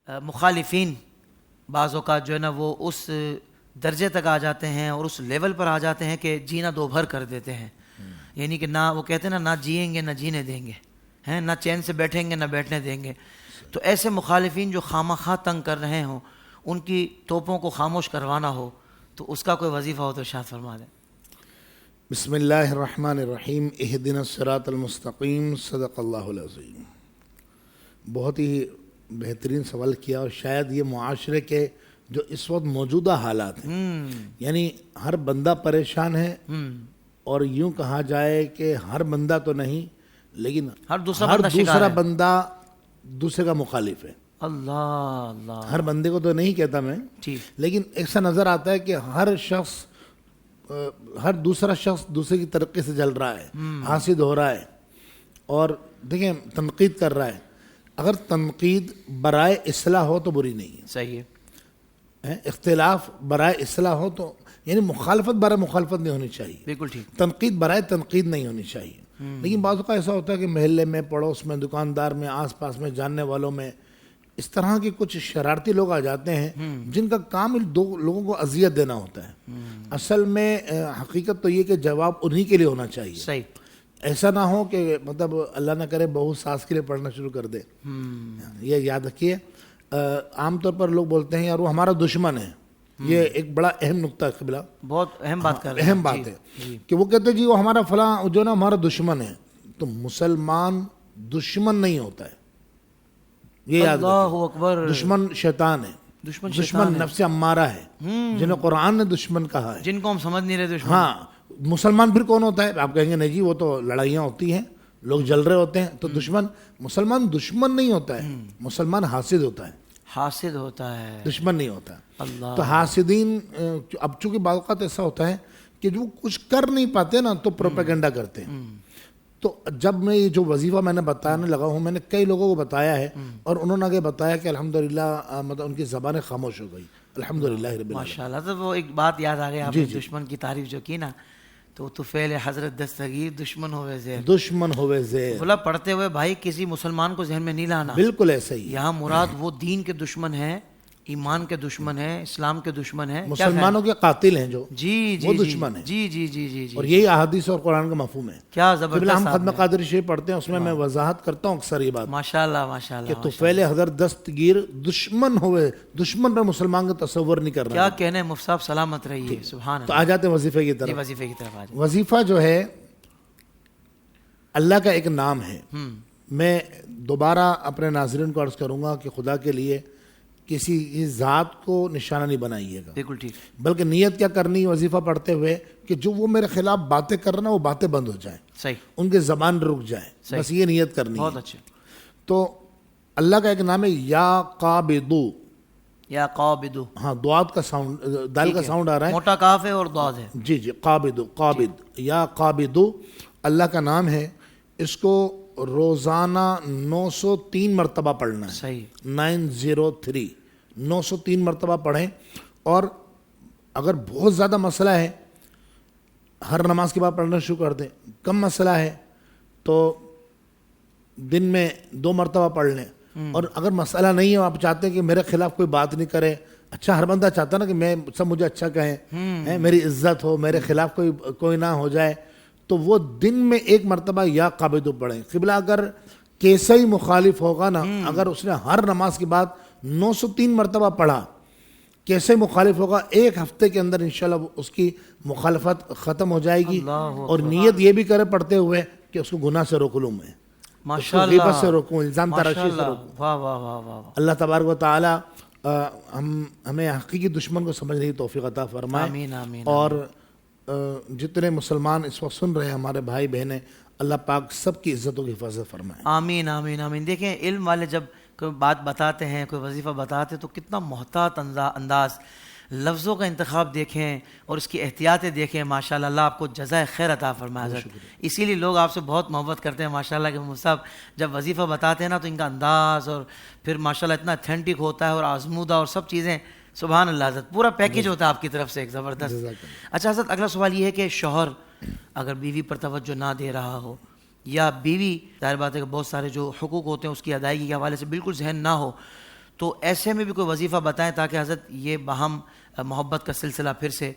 مخالفین بعض اوقات جو ہے نا وہ اس درجے تک آ جاتے ہیں اور اس لیول پر آ جاتے ہیں کہ جینا دو بھر کر دیتے ہیں. یعنی کہ نہ وہ کہتے ہیں نا جئیں گے نہ جینے دیں گے, ہیں نہ چین سے بیٹھیں گے نہ بیٹھنے دیں گے. تو ایسے مخالفین جو خواہ تنگ کر رہے ہوں, ان کی توپوں کو خاموش کروانا ہو تو اس کا کوئی وظیفہ ہو تو ارشاد فرما دیں. بسم اللہ الرحمن الرحیم. اہدنا الصراط المستقیم. صدق اللہ العظیم. بہت ہی بہترین سوال کیا, اور شاید یہ معاشرے کے جو اس وقت موجودہ حالات ہیں, یعنی ہر بندہ پریشان ہے, اور یوں کہا جائے کہ ہر بندہ تو نہیں لیکن ہر دوسرا بندہ دوسرے کا مخالف ہے. اللہ اللہ, ہر بندے کو تو نہیں کہتا میں, لیکن ایسا نظر آتا ہے کہ ہر دوسرا شخص دوسرے کی ترقی سے جل رہا ہے, حاسد ہو رہا ہے, اور دیکھیں تنقید کر رہا ہے. اگر تنقید برائے اصلاح ہو تو بری نہیں ہے, صحیح ہے. اختلاف برائے اصلاح ہو تو, یعنی مخالفت برائے مخالفت نہیں ہونی چاہیے, بالکل ٹھیک. تنقید برائے تنقید نہیں ہونی چاہیے. لیکن بعض اوقات ایسا ہوتا ہے کہ محلے میں, پڑوس میں, دکاندار میں, آس پاس میں, جاننے والوں میں اس طرح کے کچھ شرارتی لوگ آ جاتے ہیں جن کا کام دو لوگوں کو اذیت دینا ہوتا ہے. اصل میں حقیقت تو یہ کہ جواب انہی کے لیے ہونا چاہیے. صحیح. ایسا نہ ہو کہ مطلب اللہ نہ کرے بہو ساس کے لیے پڑھنا شروع کر دے. یہ یاد رکھیے, عام طور پر لوگ بولتے ہیں یار وہ ہمارا دشمن ہے. یہ ایک بڑا اہم نقطہ ہے قبلہ, بہت اہم بات کر رہے ہیں. اہم بات ہے کہ وہ کہتے ہیں جی وہ ہمارا فلاں جو نا ہمارا دشمن ہے. تو مسلمان دشمن نہیں ہوتا ہے, یہ یاد اللہ اکبر. دشمن شیطان ہے, دشمن نفس امارہ ہے, جنہیں قرآن نے دشمن کہا ہے, جن کو ہم سمجھ نہیں رہے دشمن. ہاں, مسلمان پھر کون ہوتا ہے؟ آپ کہیں گے نہیں جی وہ تو لڑائیاں ہوتی ہیں, لوگ جل رہے ہوتے ہیں تو دشمن. مسلمان دشمن نہیں ہوتا ہے, مسلمان حاسد ہوتا ہے, حاسد ہوتا ہے, دشمن نہیں ہوتا. اللہ. تو حاسدین, اب چونکہ بعض اوقات ایسا ہوتا ہے کہ جو کچھ کر نہیں پاتے نا تو پروپیگنڈا کرتے ہیں. تو جب میں یہ جو وظیفہ میں نے بتانے لگا ہوں, میں نے کئی لوگوں کو بتایا ہے, اور انہوں نے آگے بتایا کہ الحمدللہ مطلب ان کی زبانیں خاموش ہو گئی. الحمدللہ رب العالمین. ماشاءاللہ. تو وہ ایک بات یاد آ گئی, آپ نے دشمن کی تعریف جو کی نا, تو طفیل حضرت دستگیر دشمن ہوئے زیر, دشمن ہوئے زیر. بولا پڑھتے ہوئے بھائی کسی مسلمان کو ذہن میں نہیں لانا. بالکل ایسا ہی. یہاں مراد وہ دین کے دشمن ہیں, ایمان کے دشمن ہیں, اسلام کے دشمن ہیں, مسلمانوں کے قاتل ہیں جو, جی وہ دشمن ہیں. جی جی جی جی جی. اور یہی احادیث اور قرآن کا مفہوم ہے. کیا زبردست. ہم ختم قادری شریف پڑھتے ہیں, اس میں وضاحت کرتا ہوں اکثر یہ بات. ماشاءاللہ ماشاءاللہ. کہ طفیل حضرت دستگیر دشمن ہوئے, دشمن پر مسلمان کا تصور نہیں کرنا. کیا کہنے مفتی صاحب, سلامت رہیے. سبحان اللہ. تو آ جاتے ہیں وظیفے کی طرف. وظیفے کی طرف آ جائیں. وظیفہ جو ہے اللہ کا ایک نام ہے. میں دوبارہ اپنے ناظرین کو عرض کروں گا کہ خدا کے لیے کسی ذات کو نشانہ نہیں بنائیے گا. بالکل ٹھیک. بلکہ نیت کیا کرنی وظیفہ پڑھتے ہوئے کہ جو وہ میرے خلاف باتیں کر رہے ہیں وہ باتیں بند ہو جائیں. صحیح. ان کے زبان رک جائے. بس یہ نیت کرنی. بہت اچھے. تو اللہ کا ایک نام ہے یا قابضو. یا قابضو. ہاں, دعات کا ساؤنڈ, دال کا ساؤنڈ آ رہا ہے, موٹا کاف ہے اور دعات ہے. جی جی. قابضو, قابض, یا قابضو اللہ کا نام ہے. اس کو روزانہ 903 مرتبہ پڑھنا ہے. صحیح. 903 903 مرتبہ پڑھیں. اور اگر بہت زیادہ مسئلہ ہے ہر نماز کے بعد پڑھنا شروع کر دیں. کم مسئلہ ہے تو دن میں 2 مرتبہ پڑھ لیں. اور اگر مسئلہ نہیں ہے, آپ چاہتے ہیں کہ میرے خلاف کوئی بات نہیں کرے, اچھا ہر بندہ چاہتا ہے نا کہ میں سب مجھے اچھا کہیں, میری عزت ہو, میرے خلاف کوئی نہ ہو جائے, تو وہ دن میں 1 مرتبہ یا قابضو پڑھیں. قبلہ اگر کیسا ہی مخالف ہوگا نا, اگر اس نے ہر نماز کے بعد 903 مرتبہ پڑھا, کیسے مخالف ہوگا, 1 ہفتے کے اندر انشاءاللہ اس کی مخالفت ختم ہو جائے گی. اور نیت یہ بھی کرے پڑھتے ہوئے کہ اس کو گناہ سے روک لوں, میں ماشاءاللہ, غیبت سے روکوں, الزام تراشی سے روکوں. واہ واہ واہ واہ. اللہ تبارک و تعالی ہمیں حقیقی دشمن کو سمجھنے کی توفیق عطا فرمائے. آمین آمین. اور جتنے مسلمان اس وقت سن رہے ہیں ہمارے بھائی بہنیں, اللہ پاک سب کی عزتوں کی حفاظت فرمائے. آمین آمین آمین. دیکھیں علم والے جب کوئی بات بتاتے ہیں, کوئی وظیفہ بتاتے ہیں, تو کتنا محتاط انداز, لفظوں کا انتخاب دیکھیں اور اس کی احتیاطیں دیکھیں. ماشاءاللہ, اللہ آپ کو جزائے خیر عطا فرمائے حضرت. اسی لیے لوگ آپ سے بہت محبت کرتے ہیں ماشاءاللہ کہ مفتی صاحب جب وظیفہ بتاتے ہیں نا تو ان کا انداز اور پھر ماشاءاللہ اتنا اتھینٹک ہوتا ہے اور آزمودہ اور سب چیزیں. سبحان اللہ حضرت, پورا پیکج ہوتا ہے آپ کی طرف سے, ایک زبردست. اچھا حضرت, اگلا سوال یہ ہے کہ شوہر اگر بیوی پر توجہ نہ دے رہا ہو, یا بیوی ظاہر بات ہے کہ بہت سارے جو حقوق ہوتے ہیں اس کی ادائیگی کے حوالے سے بالکل ذہن نہ ہو, تو ایسے میں بھی کوئی وظیفہ بتائیں تاکہ حضرت یہ باہم محبت کا سلسلہ پھر سے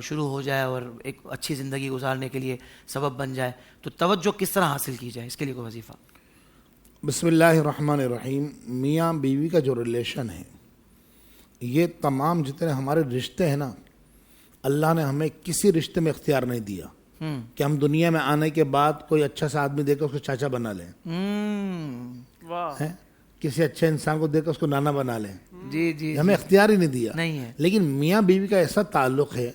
شروع ہو جائے اور ایک اچھی زندگی گزارنے کے لیے سبب بن جائے. تو توجہ کس طرح حاصل کی جائے, اس کے لیے کوئی وظیفہ؟ بسم اللہ الرحمن الرحیم. میاں بیوی کا جو ریلیشن ہے, یہ تمام جتنے ہمارے رشتے ہیں نا, اللہ نے ہمیں کسی رشتے میں اختیار نہیں دیا کہ ہم دنیا میں آنے کے بعد کوئی اچھا سا آدمی دے کر اس کو چاچا بنا لیں, کسی اچھے انسان کو دے کر اس کو نانا بنا لیں. جی جی, ہمیں اختیار ہی نہیں دیا. نہیں ہے. لیکن میاں بیوی کا ایسا تعلق ہے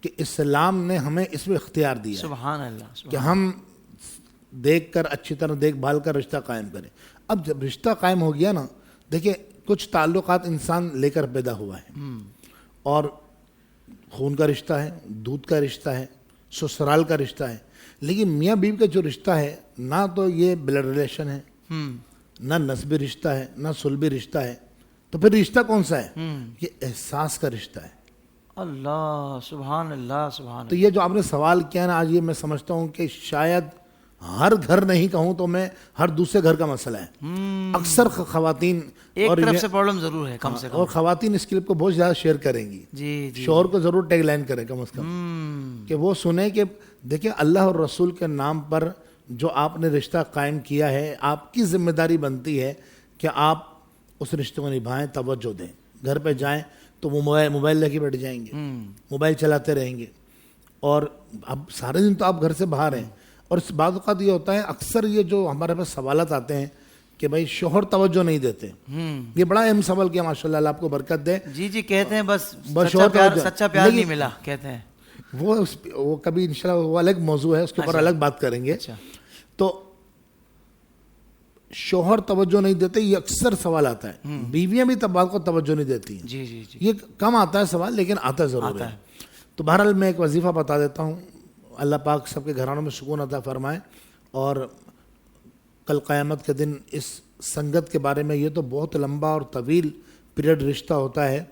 کہ اسلام نے ہمیں اس میں اختیار دیا سبحان اللہ, کہ ہم دیکھ کر اچھی طرح دیکھ بھال کر رشتہ قائم کریں. اب جب رشتہ قائم ہو گیا نا, دیکھیں کچھ تعلقات انسان لے کر پیدا ہوا ہے, اور خون کا رشتہ ہے, دودھ کا رشتہ ہے, سسرال کا رشتہ ہے. لیکن میاں بیوی کا جو رشتہ ہے, نہ تو یہ بلڈ ریلیشن ہے, نہ نسبی رشتہ ہے, نہ سلبی رشتہ ہے. تو پھر رشتہ کون سا ہے؟ یہ احساس کا رشتہ ہے. اللہ سبحان اللہ سبحان تو یہ جو آپ نے سوال کیا نا آج, یہ میں سمجھتا ہوں کہ شاید ہر گھر نہیں کہوں تو میں ہر دوسرے گھر کا مسئلہ ہے. اکثر خواتین ایک طرف سے پرابلم ضرور ہے کم سے کم, اور خواتین اس کلپ کو بہت زیادہ شیئر کریں گی. جی جی, شوہر کو ضرور ٹیگ لائن کریں کم از کم, کہ وہ سنیں کہ دیکھیں اللہ اور رسول کے نام پر جو آپ نے رشتہ قائم کیا ہے, آپ کی ذمہ داری بنتی ہے کہ آپ اس رشتے کو نبھائیں, توجہ دیں. گھر پہ جائیں تو وہ موبائل لے کے بیٹھ جائیں گے, موبائل چلاتے رہیں گے, اور اب سارے دن تو آپ گھر سے باہر ہیں. اور اس بعض اوقات یہ ہوتا ہے, اکثر یہ جو ہمارے پاس سوالات آتے ہیں کہ بھائی شوہر توجہ نہیں دیتے, یہ بڑا اہم سوال کیا, ماشاءاللہ اللہ آپ کو برکت دے. جی جی, کہتے ہیں بس شوہر سچا پیار نہیں ملا, کہتے ہیں. وہ کبھی انشاءاللہ وہ الگ موضوع ہے, اس کے اوپر الگ بات کریں گے. تو شوہر توجہ نہیں دیتے, یہ اکثر سوال آتا ہے. بیویاں بھی کو توجہ نہیں دیتی ہیں. جی جی جی, یہ کم آتا ہے سوال, لیکن آتا ضرور ہے. تو بہرحال میں ایک وظیفہ بتا دیتا ہوں. اللہ پاک سب کے گھرانوں میں سکون عطا فرمائے. اور کل قیامت کے دن اس سنگت کے بارے میں, یہ تو بہت لمبا اور طویل پیریڈ رشتہ ہوتا ہے.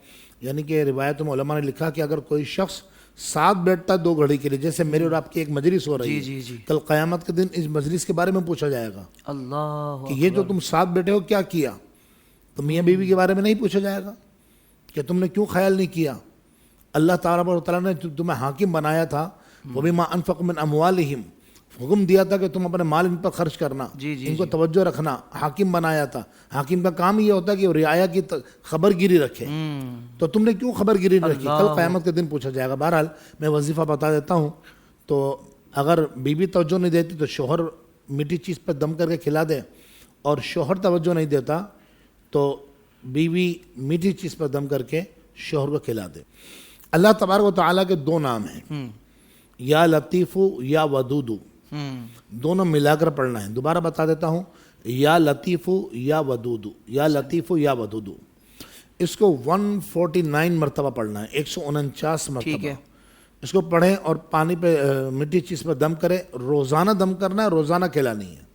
یعنی کہ روایت میں علماء نے لکھا کہ اگر کوئی شخص ساتھ بیٹھتا 2 گھڑی کے لیے, جیسے میری اور آپ کی ایک مجلس ہو رہی ہے, جی جی, کل قیامت کے دن اس مجلس کے بارے میں پوچھا جائے گا. اللہ کہ یہ جو تم ساتھ بیٹھے ہو کیا کیا؟ تو میاں بیوی کے بارے میں نہیں پوچھا جائے گا کہ تم نے کیوں خیال نہیں کیا. اللہ تعالیٰ نے تمہیں حاکم بنایا تھا, وہ بھی ما انفقوا من اموالہم, حکم دیا تھا کہ تم اپنے مال ان پر خرچ کرنا, ان کو توجہ رکھنا. حاکم بنایا تھا, حاکم کا کام یہ ہوتا ہے کہ وہ رعایا کی خبر گیری رکھے. تو تم نے کیوں خبر گیری رکھی؟ کل قیامت کے دن پوچھا جائے گا. بہرحال میں وظیفہ بتا دیتا ہوں. تو اگر بیوی توجہ نہیں دیتی تو شوہر میٹھی چیز پر دم کر کے کھلا دے, اور شوہر توجہ نہیں دیتا تو بیوی میٹھی چیز پر دم کر کے شوہر کو کھلا دے. اللہ تبارک و تعالیٰ کے 2 نام ہیں, یا لطیف یا ودود. دونوں ملا کر پڑھنا ہے. دوبارہ بتا دیتا ہوں, یا لطیف یا ودود, یا لطیف یا ودود. اس کو 149 مرتبہ پڑھنا ہے, 149 مرتبہ. اس کو پڑھیں اور پانی پہ مٹی چیز پر دم کریں. روزانہ دم کرنا ہے, روزانہ کھلانی ہے.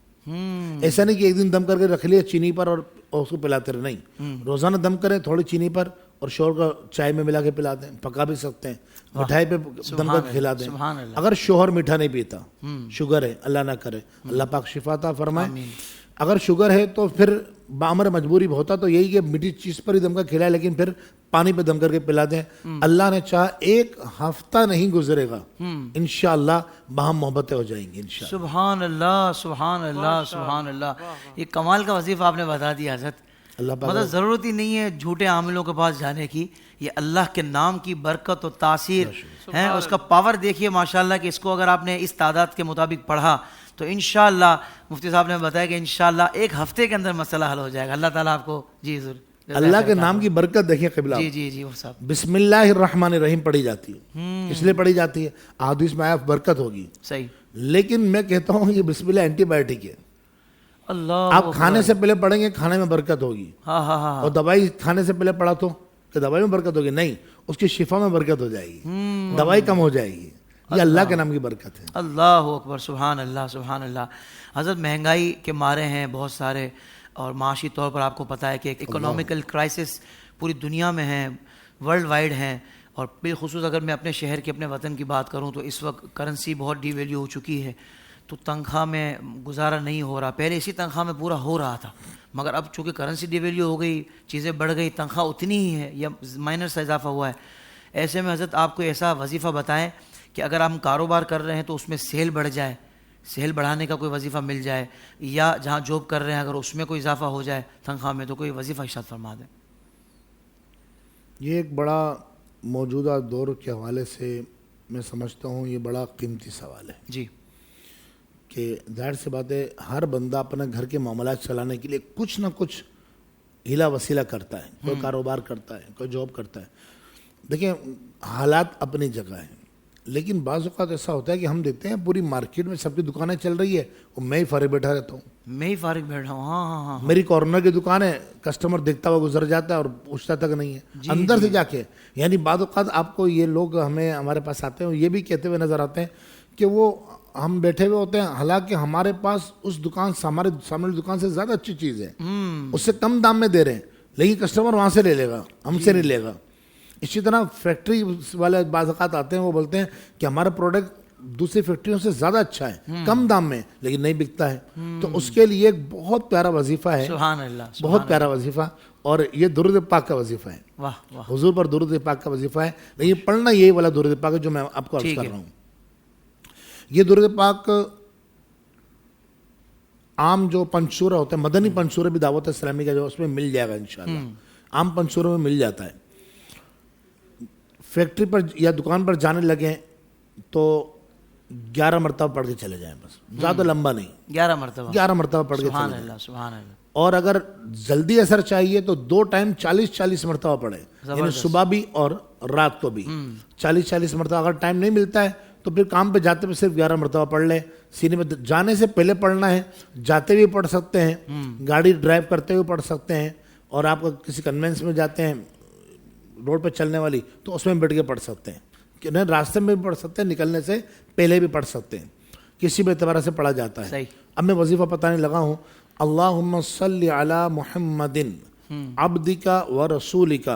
ایسا نہیں کہ ایک دن دم کر کے رکھ لیا چینی پر اور اس کو پلاتے رہے, نہیں. روزانہ دم کریں تھوڑی چینی پر, اور شوہر کا چائے میں ملا کے پلا دیں, پکا بھی سکتے ہیں, مٹھائی پہ دم کر کے کھلا دیں. اگر شوہر میٹھا نہیں پیتا, شوگر ہے, اللہ نہ کرے, اللہ پاک شفا عطا فرمائے. اگر شوگر ہے تو پھر بامر مجبوری ہوتا تو یہی کہ میٹھی چیز پر ہی دم کر کھلائے, لیکن پھر پانی پہ دم کر کے پلا دیں. اللہ نے چاہا 1 ہفتہ نہیں گزرے گا, انشاءاللہ باہم محبتیں ہو جائیں گی انشاءاللہ. سبحان اللہ سبحان اللہ سبحان اللہ. یہ کمال کا وظیفہ آپ نے بتا دیا حضرت. مطلب ضرورت ہی نہیں ہے جھوٹے عاملوں کے پاس جانے کی. یہ اللہ کے نام کی برکت و تاثیر ہے, اس کا پاور دیکھیے ماشاءاللہ, کہ اس کو اگر آپ نے اس تعداد کے مطابق پڑھا تو انشاءاللہ مفتی صاحب نے بتایا کہ انشاءاللہ 1 ہفتے کے اندر مسئلہ حل ہو جائے گا. اللہ تعالیٰ آپ کو جی ضرور اللہ کے نام کی برکت دیکھیں قبلہ. جی جی جی, وہ صاحب بسم اللہ الرحمن الرحیم پڑھی جاتی ہے, اس لیے پڑھی جاتی ہے, احادیث میں آیا برکت ہوگی. صحیح. لیکن میں کہتا ہوں یہ بسم اللہ اینٹی بایوٹک ہے. اللہ, آپ کھانے سے پہلے پڑھیں گے کھانے میں برکت ہوگی. اور دوائی کھانے سے پہلے پڑھا تو کہ دوائی میں برکت ہوگی, نہیں, اس کی شفا میں برکت ہو جائے گی, دوائی کم ہو جائے گی. یہ اللہ کے نام کی برکت ہے. اللہ اکبر, سبحان اللہ سبحان اللہ. حضرت مہنگائی کے مارے ہیں بہت سارے, اور معاشی طور پر آپ کو پتہ ہے کہ اکنامیکل کرائسس پوری دنیا میں ہیں, ورلڈ وائڈ ہیں. اور بالخصوص اگر میں اپنے شہر کے اپنے وطن کی بات کروں تو اس وقت کرنسی بہت ڈی ویلیو ہو چکی ہے. تو تنخواہ میں گزارا نہیں ہو رہا. پہلے اسی تنخواہ میں پورا ہو رہا تھا, مگر اب چونکہ کرنسی ڈی ویلیو ہو گئی, چیزیں بڑھ گئی, تنخواہ اتنی ہی ہے یا مائنر سا اضافہ ہوا ہے. ایسے میں حضرت آپ کو ایسا وظیفہ بتائیں کہ اگر ہم کاروبار کر رہے ہیں تو اس میں سیل بڑھ جائے, سیل بڑھانے کا کوئی وظیفہ مل جائے, یا جہاں جاب کر رہے ہیں اگر اس میں کوئی اضافہ ہو جائے تنخواہ میں, تو کوئی وظیفہ ارشاد فرما دیں. یہ ایک بڑا موجودہ دور کے حوالے سے میں سمجھتا ہوں یہ بڑا قیمتی سوال ہے جی. کہ ظاہر سی بات ہے ہر بندہ اپنے گھر کے معاملات چلانے کے لیے کچھ نہ کچھ ہیلا وسیلہ کرتا ہے, کوئی کاروبار کرتا ہے, کوئی جاب کرتا ہے. دیکھیں حالات اپنی جگہ ہیں, لیکن بعض اوقات ایسا ہوتا ہے کہ ہم دیکھتے ہیں پوری مارکیٹ میں سب کی دکانیں چل رہی ہے اور میں ہی فارغ بیٹھا رہتا ہوں, میں ہی فارغ بیٹھا ہوں. ہاں ہاں ہاں, میری کارنر کی دکان ہے, کسٹمر دیکھتا ہوا گزر جاتا ہے اور پوچھتا تک نہیں ہے اندر سے جا کے. یعنی بعض اوقات آپ کو یہ لوگ ہمارے پاس آتے ہیں یہ بھی کہتے ہوئے نظر آتے ہیں کہ وہ ہم بیٹھے ہوئے ہوتے ہیں, حالانکہ ہمارے پاس اس دکان سے, ہمارے سامنے دکان سے زیادہ اچھی چیز ہے, اس سے کم دام میں دے رہے ہیں, لیکن کسٹمر وہاں سے لے لے گا, ہم سے نہیں لے گا. اسی طرح فیکٹری والے بعض اوقات آتے ہیں, وہ بولتے ہیں کہ ہمارا پروڈکٹ دوسری فیکٹریوں سے زیادہ اچھا ہے, کم دام میں, لیکن نہیں بکتا ہے. تو اس کے لیے ایک بہت پیارا وظیفہ ہے, سبحان اللہ, بہت پیارا وظیفہ, اور یہ درود پاک کا وظیفہ ہے. واہ واہ, حضور پر درود پاک کا وظیفہ ہے. لیکن پڑھنا یہی والا درود پاک ہے جو میں آپ کو عرض کر رہا ہوں. یہ درود پاک عام جو پنچورہ ہوتا ہے, مدنی پنچورہ بھی دعوت اسلامی کا جو اس میں مل جائے گا انشاءاللہ, عام پنچوروں میں مل جاتا ہے. فیکٹری پر یا دکان پر جانے لگیں تو 11 مرتبہ پڑھ کے چلے جائیں, بس زیادہ لمبا نہیں, 11 مرتبہ 11 مرتبہ پڑھ کے سبحان چلے جائیں. اللہ, سبحان اللہ. اور اگر جلدی اثر چاہیے تو 2 ٹائم 40 مرتبہ پڑھیں, یعنی صبح بھی اور رات کو بھی 40 مرتبہ. اگر ٹائم نہیں ملتا ہے تو پھر کام پہ جاتے ہوئے صرف 11 مرتبہ پڑھ لیں. سینے میں جانے سے پہلے پڑھنا ہے, جاتے ہوئے پڑھ سکتے ہیں, گاڑی ڈرائیو کرتے ہوئے پڑھ سکتے ہیں, اور آپ کسی کنوینس میں جاتے ہیں روڈ پہ چلنے والی تو اس میں بیٹھ کے پڑھ سکتے ہیں, کہ نہیں راستے میں بھی پڑھ سکتے ہیں, نکلنے سے پہلے بھی پڑھ سکتے ہیں, کسی بھی اعتبار سے پڑھا جاتا ہے. صحیح. اب میں وظیفہ بتانے لگا ہوں. اللہم صلی علی محمد عبدک و رسولک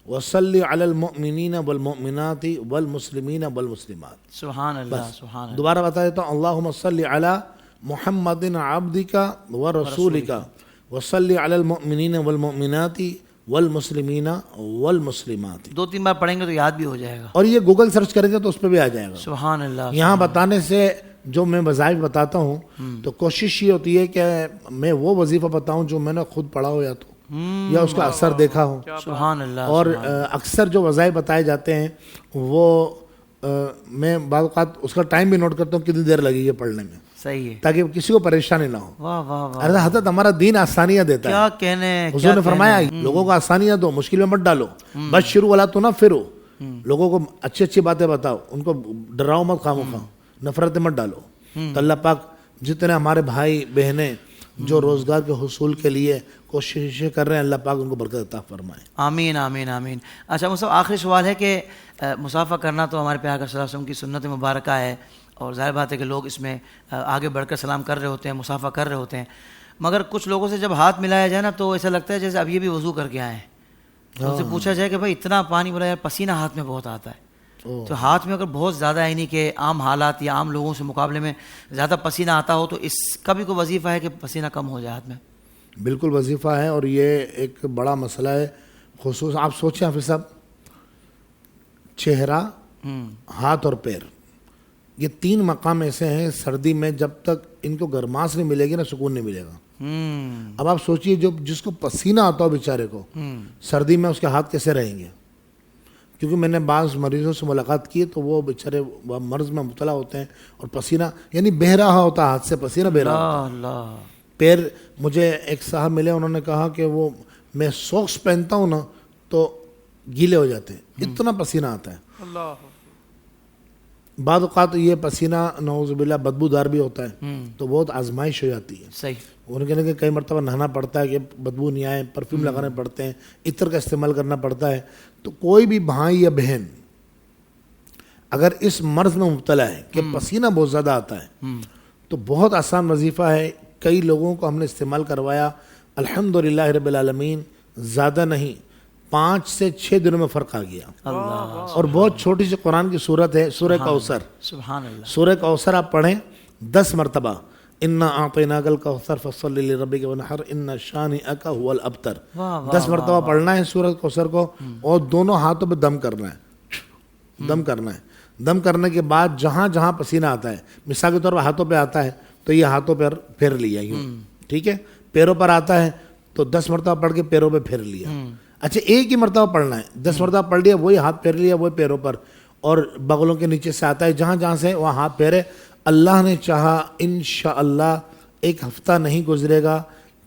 وصلی علی المؤمنین والمؤمنات والمسلمین والمسلمات. سبحان اللہ, سبحان اللہ. دوبارہ بتا دیتا ہوں. اللہم صلی علی محمد عبدک و رسولک وصلی علی المؤمنین والمؤمنات والمسلمین والمسلمات. 2-3 بار پڑھیں گے تو یاد بھی ہو جائے گا, اور یہ گوگل سرچ کریں گے تو اس پہ بھی آ جائے گا. سبحان اللہ. یہاں بتانے سے جو میں وظائف بتاتا ہوں تو کوشش یہ ہوتی ہے کہ میں وہ وظیفہ بتاؤں جو میں نے خود پڑھا ہو یا اس کا اثر دیکھا ہو. سبحان اللہ. اور اکثر جو وظائف بتائے جاتے ہیں وہ میں بعض اوقات اس کا ٹائم بھی نوٹ کرتا ہوں کتنی دیر لگے گی پڑھنے میں, صحیح ہے, تاکہ کسی کو پریشانی نہ ہو. واہ واہ واہ, حضرت ہمارا دین آسانیاں دیتا ہے. کیا کہنے, حضور نے فرمایا لوگوں کو آسانیاں دو, مشکل میں مت ڈالو. بس شروع والا تو نہ پھرو, لوگوں کو اچھی اچھی باتیں بتاؤ, ان کو ڈراؤ مت, خاموخواہ نفرتیں مت ڈالو. تو اللہ پاک جتنے ہمارے بھائی بہنیں جو روزگار کے حصول کے لیے کوششیں کر رہے ہیں, اللہ پاک ان کو برکت عطا فرمائے. آمین آمین آمین. اچھا مصطفیٰ, آخری سوال ہے کہ مسافہ کرنا تو ہمارے پیارے صلی اللہ علیہ وسلم کی سنت مبارکہ ہے, اور ظاہر بات ہے کہ لوگ اس میں آگے بڑھ کر سلام کر رہے ہوتے ہیں, مسافہ کر رہے ہوتے ہیں, مگر کچھ لوگوں سے جب ہاتھ ملایا جائے نا تو ایسا لگتا ہے جیسے اب یہ بھی وضو کر کے آئے ہیں. تو ان سے پوچھا جائے کہ بھائی اتنا پانی بولا یار پسینہ ہاتھ میں بہت آتا ہے, تو ہاتھ میں اگر بہت زیادہ ہے, نہیں کہ عام حالات یا عام لوگوں سے مقابلے میں زیادہ پسینہ آتا ہو, تو اس کا بھی کوئی وظیفہ ہے کہ پسینہ کم ہو جائے ہاتھ میں؟ بالکل وظیفہ ہے, اور یہ ایک بڑا مسئلہ ہے. خصوص آپ سوچیں حافظ صاحب, چہرہ, ہاتھ اور پیر, یہ 3 مقام ایسے ہیں سردی میں جب تک ان کو گرماس نہیں ملے گی نا سکون نہیں ملے گا. اب آپ سوچئے جس کو پسینہ آتا ہو بیچارے کو, سردی میں اس کے ہاتھ کیسے رہیں گے؟ کیونکہ میں نے بعض مریضوں سے ملاقات کی تو وہ بیچارے مرض میں مبتلا ہوتے ہیں اور پسینہ یعنی بہہ رہا ہوتا ہے, ہاتھ سے پسینہ بہہ رہا ہوتا ہے. پیر, مجھے ایک صاحب ملے, انہوں نے کہا کہ وہ میں سوکس پہنتا ہوں نا تو گیلے ہو جاتے ہیں, اتنا پسینہ آتا ہے. بعض اوقات یہ پسینہ نعوذ باللہ بدبودار بھی ہوتا ہے, تو بہت آزمائش ہو جاتی ہے. صحیح. انہوں نے کہنے کہ کئی مرتبہ نہانا پڑتا ہے کہ بدبو نہیں آئے, پرفیوم لگانے پڑتے ہیں, عطر کا استعمال کرنا پڑتا ہے. تو کوئی بھی بھائی یا بہن اگر اس مرض میں مبتلا ہے کہ پسینہ بہت زیادہ آتا ہے, تو بہت آسان وظیفہ ہے. کئی لوگوں کو ہم نے استعمال کروایا, الحمدللہ رب العالمین, زیادہ نہیں 5 سے 6 دنوں میں فرق آ گیا. اور بہت چھوٹی سی قرآن کی سورت ہے, سورہ کوثر. سبحان اللہ. سورہ کوثر آپ پڑھیں, 10 مرتبہ انا اعطیناک الکوثر فصلی لربک ونحر ان شانئک هو الابتر، 10 مرتبہ پڑھنا ہے سورۃ کوثر کو، اور دونوں ہاتھوں پہ دم کرنا ہے، دم کرنا ہے۔ دم کرنے کے بعد جہاں جہاں پسینہ آتا ہے، مثال کے طور پر ہاتھوں پہ آتا ہے تو یہ ہاتھوں پہ پھیر لیا یوں، ٹھیک ہے، پیروں پر آتا ہے تو 10 مرتبہ پڑھ کے پیروں پہ پھیر لیا۔ اچھا ایک ہی مرتبہ پڑھنا ہے، 10 مرتبہ پڑھ لیا، وہی ہاتھ پھیر لیا وہی پیروں پر، اور بغلوں کے نیچے سے آتا ہے، جہاں جہاں سے وہاں ہاتھ پھیرے۔ اللہ نے چاہا انشاءاللہ ایک ہفتہ نہیں گزرے گا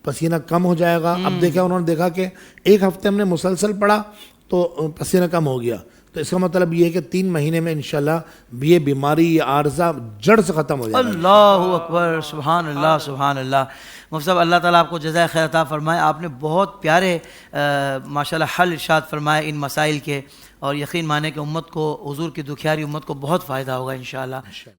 پسینہ کم ہو جائے گا۔ اب دیکھا انہوں نے دیکھا کہ ایک ہفتے ہم نے مسلسل پڑھا تو پسینہ کم ہو گیا، تو اس کا مطلب یہ ہے کہ 3 مہینے میں انشاءاللہ یہ بیماری، یہ عارضہ جڑ سے ختم ہو جائے گا۔ اللہ اکبر، سبحان اللہ سبحان اللہ۔ مفتی صاحب اللہ تعالیٰ آپ کو جزائے خیر عطا فرمائے، آپ نے بہت پیارے ماشاءاللہ حل ارشاد فرمائے ان مسائل کے، اور یقین مانے کہ امت کو، حضور کی دکھیاری امت کو بہت فائدہ ہوگا انشاءاللہ۔